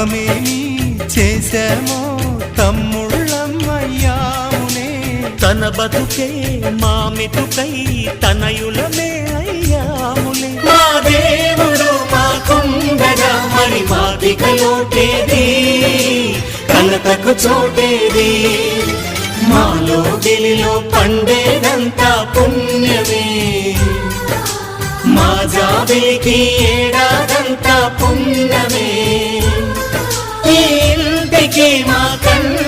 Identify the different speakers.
Speaker 1: తపమేమి చేశామో తమ్ముళ్ళమయ్యామునే.
Speaker 2: తన బతుకే మా మెతుకై తనయులమే అయ్యాములే.
Speaker 1: మా దేవుడు మాకుండగా మరి మాదిక లోటేది, కలతకు చోటేది. మాలో గిలిలో పండేదంతా పుణ్యమే, మా జాబిలికి ఏడాదంతా పుణ్యమే. ఈ ఇంటికి మా కన్న